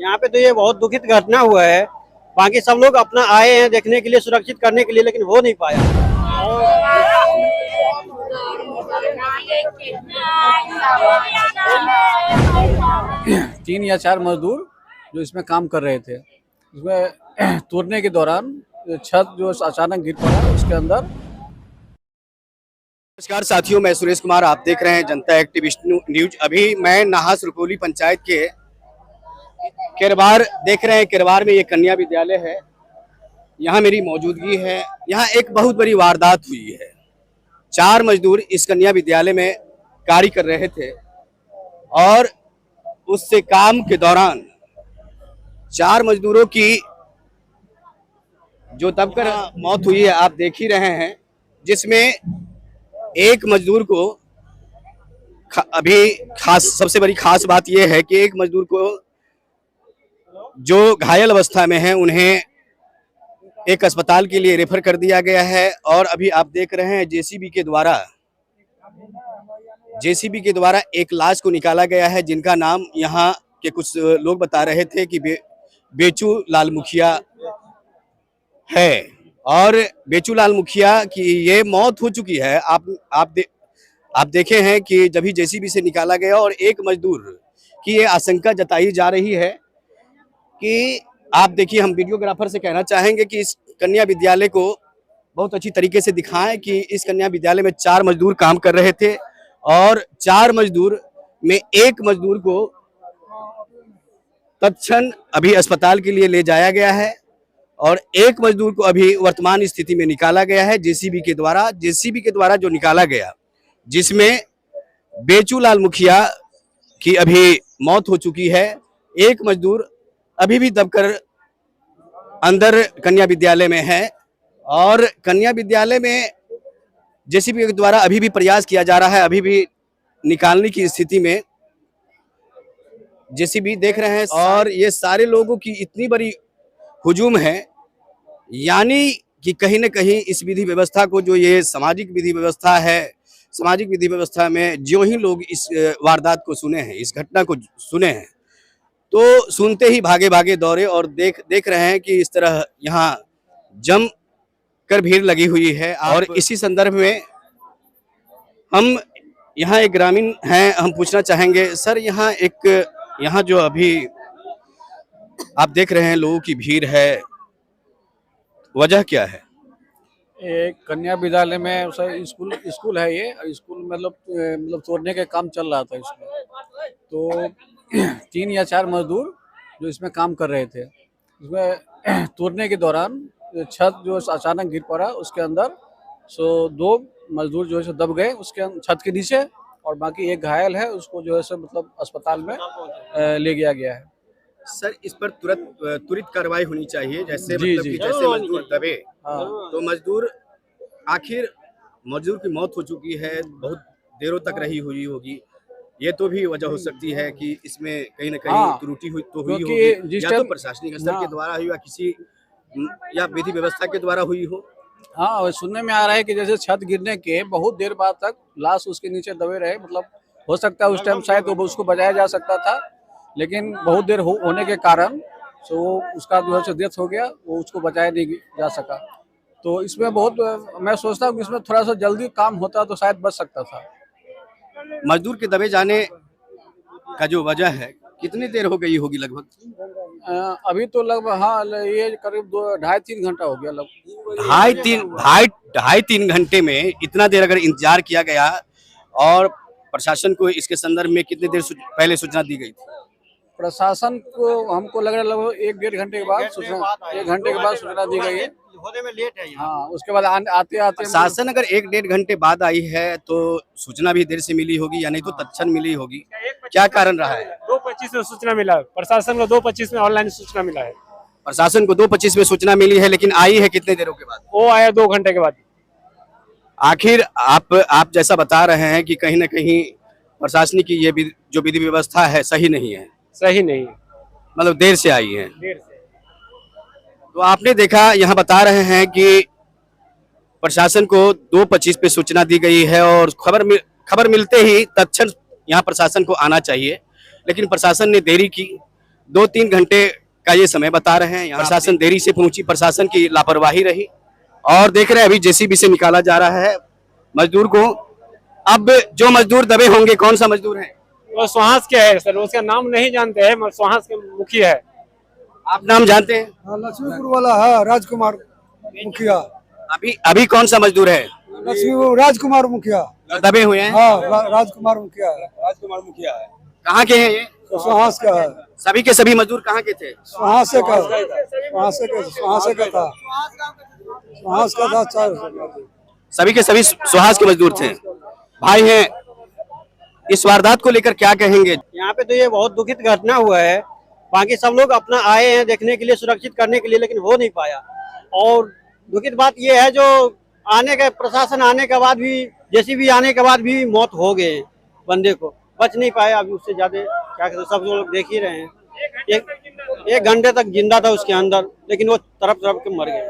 यहाँ पे तो ये बहुत दुखित घटना हुआ है। बाकी सब लोग अपना आए हैं देखने के लिए, सुरक्षित करने के लिए, लेकिन हो नहीं पाया। 3 या 4 मजदूर जो इसमें काम कर रहे थे, इसमें तोड़ने के दौरान छत जो अचानक गिर पड़ा उसके अंदर। नमस्कार साथियों, मैं सुरेश कुमार, आप देख रहे हैं जनता एक्टिविस्ट न्यूज। अभी मैं नाहस रुपौली पंचायत के केरवार देख रहे हैं। केरवार में ये कन्या विद्यालय है, यहाँ मेरी मौजूदगी है। यहाँ एक बहुत बड़ी वारदात हुई है। 4 मजदूर इस कन्या विद्यालय में कार्य कर रहे थे और उससे काम के दौरान 4 मजदूरों की जो दबकर मौत हुई है, आप देख ही रहे हैं। जिसमें एक मजदूर को अभी सबसे बड़ी खास बात यह है कि एक मजदूर को जो घायल अवस्था में है उन्हें एक अस्पताल के लिए रेफर कर दिया गया है। और अभी आप देख रहे हैं जेसीबी के द्वारा एक लाश को निकाला गया है, जिनका नाम यहाँ के कुछ लोग बता रहे थे कि बेचू लाल मुखिया है। और बेचू लाल मुखिया की ये मौत हो चुकी है। आप देखे हैं कि जब ही जेसीबी से निकाला गया और एक मजदूर की ये आशंका जताई जा रही है कि आप देखिए, हम वीडियोग्राफर से कहना चाहेंगे कि इस कन्या विद्यालय को बहुत अच्छी तरीके से दिखाएं कि इस कन्या विद्यालय में 4 मजदूर काम कर रहे थे और 4 मजदूर में एक मजदूर को तत्क्षण अभी अस्पताल के लिए ले जाया गया है और एक मजदूर को अभी वर्तमान स्थिति में निकाला गया है जेसीबी के द्वारा जो निकाला गया, जिसमें बेचू लाल मुखिया की अभी मौत हो चुकी है। एक मजदूर अभी भी दबकर अंदर कन्या विद्यालय में है और कन्या विद्यालय में जेसीबी के द्वारा अभी भी प्रयास किया जा रहा है। अभी भी निकालने की स्थिति में जेसीबी देख रहे हैं। और ये सारे लोगों की इतनी बड़ी हुजूम है, यानी कि कहीं न कहीं इस विधि व्यवस्था को, जो ये सामाजिक विधि व्यवस्था है, सामाजिक विधि व्यवस्था में जो ही लोग इस वारदात को सुने हैं, इस घटना को सुने हैं, तो सुनते ही भागे भागे दौड़े और देख रहे हैं कि इस तरह यहाँ जम कर भीड़ लगी हुई है। और इसी संदर्भ में हम यहाँ एक ग्रामीण हैं, हम पूछना चाहेंगे, सर यहाँ जो अभी आप देख रहे हैं लोगों की भीड़ है, वजह क्या है? एक कन्या विद्यालय में स्कूल है। ये स्कूल मतलब तोड़ने का काम चल रहा था इसमें। तो 3 या 4 मजदूर जो इसमें काम कर रहे थे, इसमें तोड़ने के दौरान छत जो अचानक गिर पड़ा उसके अंदर। 2 मजदूर जो है दब गए उसके छत के नीचे और बाकी एक घायल है, उसको जो है मतलब अस्पताल में ले गया गया है। सर, इस पर तुरंत कार्रवाई होनी चाहिए। जैसे मतलब कि जैसे मजदूर दबे, तो मजदूर की मौत हो चुकी है, बहुत देरों तक रही हुई होगी। ये तो भी वजह हो सकती है कि इसमें कहीं न कहीं त्रुटि हुई होगी, या तो प्रशासनिक स्तर के द्वारा हुई या विधि व्यवस्था के द्वारा हुई हो। हाँ, सुनने में आ रहा है कि जैसे छत गिरने के बहुत देर बाद तक लाश उसके नीचे दबे रहे। मतलब हो सकता है उस टाइम शायद तो उसको बचाया जा सकता था, लेकिन बहुत देर होने के कारण उसका जो है डेथ हो गया, वो उसको बचाया नहीं जा सका। तो इसमें मैं सोचता हूँ कि इसमें थोड़ा सा जल्दी काम होता तो शायद बच सकता था। मजदूर के दबे जाने का जो वजह है, कितनी देर हो गई होगी लगभग? अभी तो लगभग, हाँ, ये करीब 2-2.5-3 घंटा हो गया लगभग। 2.5-3 घंटे में इतना देर अगर इंतजार किया गया, और प्रशासन को इसके संदर्भ में कितनी देर पहले सूचना दी गई थी? प्रशासन को हमको लग रहा है लगभग 1-1.5 घंटे के बाद सूचना दी गई है। होने में लेट है। हाँ, उसके बाद आते प्रशासन अगर 1-1.5 घंटे बाद आई है तो सूचना भी देर से मिली होगी, या नहीं तो तत्क्षण मिली होगी। क्या कारण रहा है? 2:25 में सूचना मिला, प्रशासन को 2:25 में ऑनलाइन सूचना मिला है। प्रशासन को 2:25 में सूचना मिली है, लेकिन आई है कितने देरों के बाद? वो आया 2 घंटे के बाद। आखिर आप जैसा बता रहे हैं कि कहीं न कहीं प्रशासनिक की ये जो विधि व्यवस्था है सही नहीं है। सही नहीं, मतलब देर से आई है। देर से। तो आपने देखा, यहाँ बता रहे हैं कि प्रशासन को 2:25 पे सूचना दी गई है और खबर मिलते ही तत्क्षण यहाँ प्रशासन को आना चाहिए, लेकिन प्रशासन ने देरी की। 2-3 घंटे का ये समय बता रहे हैं। यहाँ प्रशासन देरी से पहुंची, प्रशासन की लापरवाही रही। और देख रहे हैं अभी जेसीबी से निकाला जा रहा है मजदूर को। अब जो मजदूर दबे होंगे, कौन सा मजदूर है? वो सुहास के है सर, उसका नाम नहीं जानते हैं, मगर सुहास के मुखिया है। आप नाम जानते हैं? लक्ष्मीपुर वाला है राजकुमार मुखिया। अभी कौन सा मजदूर है लक्ष्मीपुर राजकुमार मुखिया। दबे हुए हैं? हाँ, राजकुमार मुखिया है। राजकुमार मुखिया है। कहाँ के हैं ये? सुहास का है। सभी के सभी मजदूर कहाँ के थे? सुहास का था। सुहास का था। सभी के सभी सुहास के मजदूर थे। भाई हैं, इस वारदात को लेकर क्या कहेंगे? यहाँ पे तो ये बहुत दुखित घटना हुआ है। बाकी सब लोग अपना आए हैं देखने के लिए, सुरक्षित करने के लिए, लेकिन हो नहीं पाया। और दुखित बात ये है जो आने के प्रशासन आने के बाद भी, जेसीबी आने के बाद भी मौत हो गए, बंदे को बच नहीं पाया। अभी उससे ज्यादा क्या कहते, सब लोग देख ही रहे हैं। एक घंटे तक जिंदा था उसके अंदर, लेकिन वो तरफ के मर गए।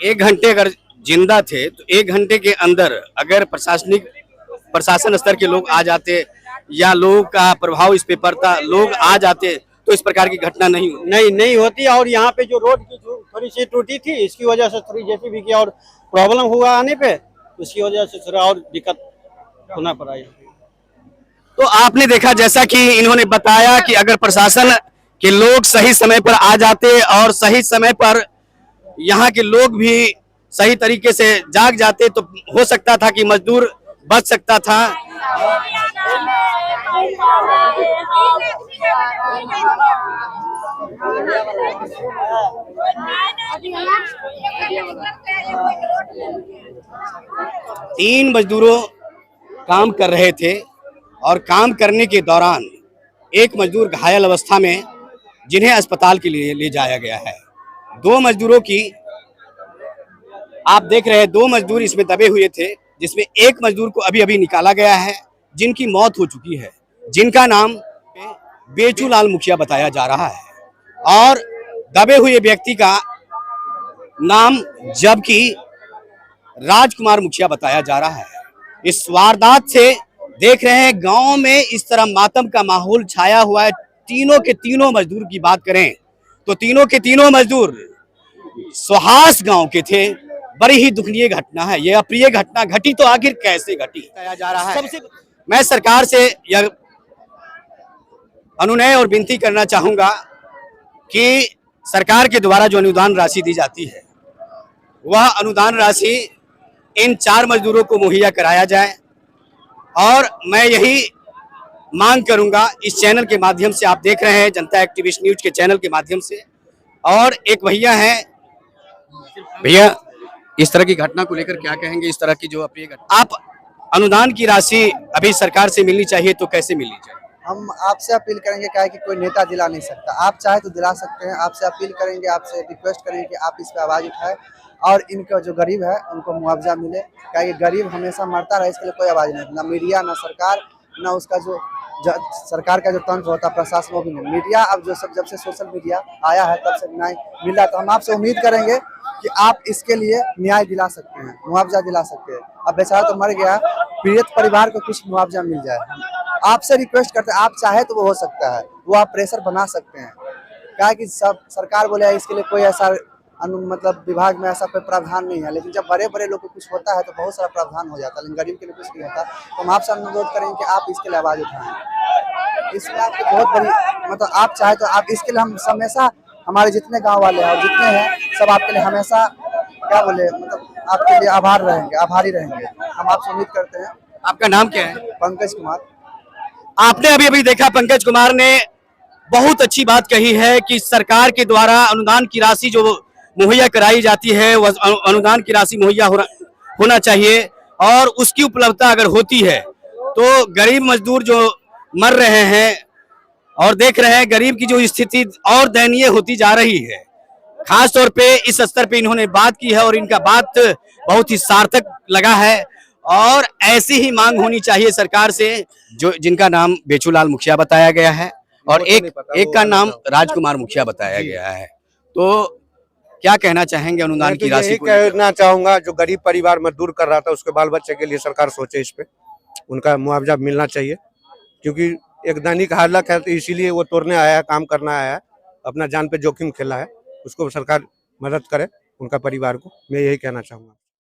1 घंटे अगर जिंदा थे तो 1 घंटे के अंदर अगर प्रशासन स्तर के लोग आ जाते या लोगों का प्रभाव इस पे पड़ता, लोग आ जाते, तो इस प्रकार की घटना नहीं होती। और यहाँ पे जो रोड की थोड़ी सी टूटी थी, इसकी वजह से थोड़ी जेसीबी की और प्रॉब्लम हुआ आने पे, उसकी वजह से थोड़ा और दिक्कत होना पड़ा। तो आपने देखा, जैसा कि इन्होंने बताया कि अगर प्रशासन के लोग सही समय पर आ जाते और सही समय पर यहाँ के लोग भी सही तरीके से जाग जाते तो हो सकता था कि मजदूर बच सकता था। तीन मजदूरों काम कर रहे थे और काम करने के दौरान एक मजदूर घायल अवस्था में, जिन्हें अस्पताल के लिए ले जाया गया है। 2 मजदूरों की आप देख रहे हैं, 2 मजदूर इसमें दबे हुए थे, जिसमें एक मजदूर को अभी अभी निकाला गया है, जिनकी मौत हो चुकी है, जिनका नाम बेचूलाल मुखिया बताया जा रहा है। और दबे हुए व्यक्ति का नाम जबकि राजकुमार मुखिया बताया जा रहा है। इस वारदात से देख रहे हैं गांव में इस तरह मातम का माहौल छाया हुआ है। तीनों के तीनों मजदूर की बात करें तो तीनों के तीनों मजदूर सुहास गांव के थे। बड़ी ही दुखनीय घटना है, यह अप्रिय घटना घटी तो आखिर कैसे घटी बताया जा रहा है। सबसे मैं सरकार से यह अनुनय और विनती करना चाहूंगा कि सरकार के द्वारा जो अनुदान राशि दी जाती है, वह अनुदान राशि इन 4 मजदूरों को मुहैया कराया जाए। और मैं यही मांग करूंगा इस चैनल के माध्यम से, आप देख रहे हैं जनता एक्टिविस्ट न्यूज के चैनल के माध्यम से। और एक भैया हैं, भैया इस तरह की घटना को लेकर क्या कहेंगे? इस तरह की जो अप्रिय घटना, आप अनुदान की राशि अभी सरकार से मिलनी चाहिए तो कैसे मिलनी चाहिए? हम आपसे अपील करेंगे, क्या है कि कोई नेता दिला नहीं सकता, आप चाहे तो दिला सकते हैं। आपसे अपील करेंगे, आपसे रिक्वेस्ट करेंगे कि आप इस पे आवाज उठाएं और इनका जो गरीब है उनको मुआवजा मिले। क्या है कि गरीब हमेशा मरता रहे, इसके लिए कोई आवाज नहीं, ना मीडिया, ना सरकार, ना उसका जो सरकार का जो तंत्र होता है प्रशासन, वो भी नहीं। मीडिया अब जब से सोशल मीडिया आया है तब से न्याय मिल रहा है। तो हम आपसे उम्मीद करेंगे कि आप इसके लिए न्याय दिला सकते हैं, मुआवजा दिला सकते हैं। अब बेचारा तो मर गया, पीड़ित परिवार को कुछ मुआवजा मिल जाए। आपसे रिक्वेस्ट करते हैं, आप चाहे तो वो हो सकता है, वो आप प्रेशर बना सकते हैं। क्या है कि सब सरकार बोले इसके लिए कोई ऐसा मतलब विभाग में ऐसा कोई प्रावधान नहीं है, लेकिन जब बड़े बड़े लोग को कुछ होता है तो बहुत सारा प्रावधान हो जाता है, लेकिन गरीब के लिए कुछ नहीं होता। तो हम आपसे अनुरोध करेंगे कि आप इसके लिए आवाज उठाएं। इसमें आपकी बहुत बड़ी मतलब, आप चाहे तो आप इसके लिए, हम हमेशा हमारे जितने गांव वाले हैं और जितने हैं सब आपके लिए हमेशा क्या बोले मतलब आपके लिए आभारी रहेंगे। हम आपसे उम्मीद करते हैं। आपका नाम क्या है? पंकज कुमार। आपने अभी अभी देखा, पंकज कुमार ने बहुत अच्छी बात कही है कि सरकार के द्वारा अनुदान की राशि जो मुहैया कराई जाती है, वह अनुदान की राशि मुहैया होना चाहिए। और उसकी उपलब्धता अगर होती है तो गरीब मजदूर जो मर रहे हैं और देख रहे हैं गरीब की जो स्थिति और दयनीय होती जा रही है, खास तौर पे इस स्तर पे इन्होंने बात की है और इनका बात बहुत ही सार्थक लगा है। और ऐसी ही मांग होनी चाहिए सरकार से, जो जिनका नाम बेचूलाल मुखिया बताया गया है और एक का नाम राजकुमार मुखिया बताया गया है। तो क्या कहना चाहेंगे अनुदान की राशि को? कहना चाहूंगा, जो गरीब परिवार मजदूर कर रहा था उसके बाल बच्चे के लिए सरकार सोचे, इस पे उनका मुआवजा मिलना चाहिए, क्योंकि एक दैनिक हालत है, तो इसीलिए वो तोड़ने आया है, काम करना आया है, अपना जान पे जोखिम खेला है। उसको सरकार मदद करे, उनका परिवार को, मैं यही कहना चाहूँगा।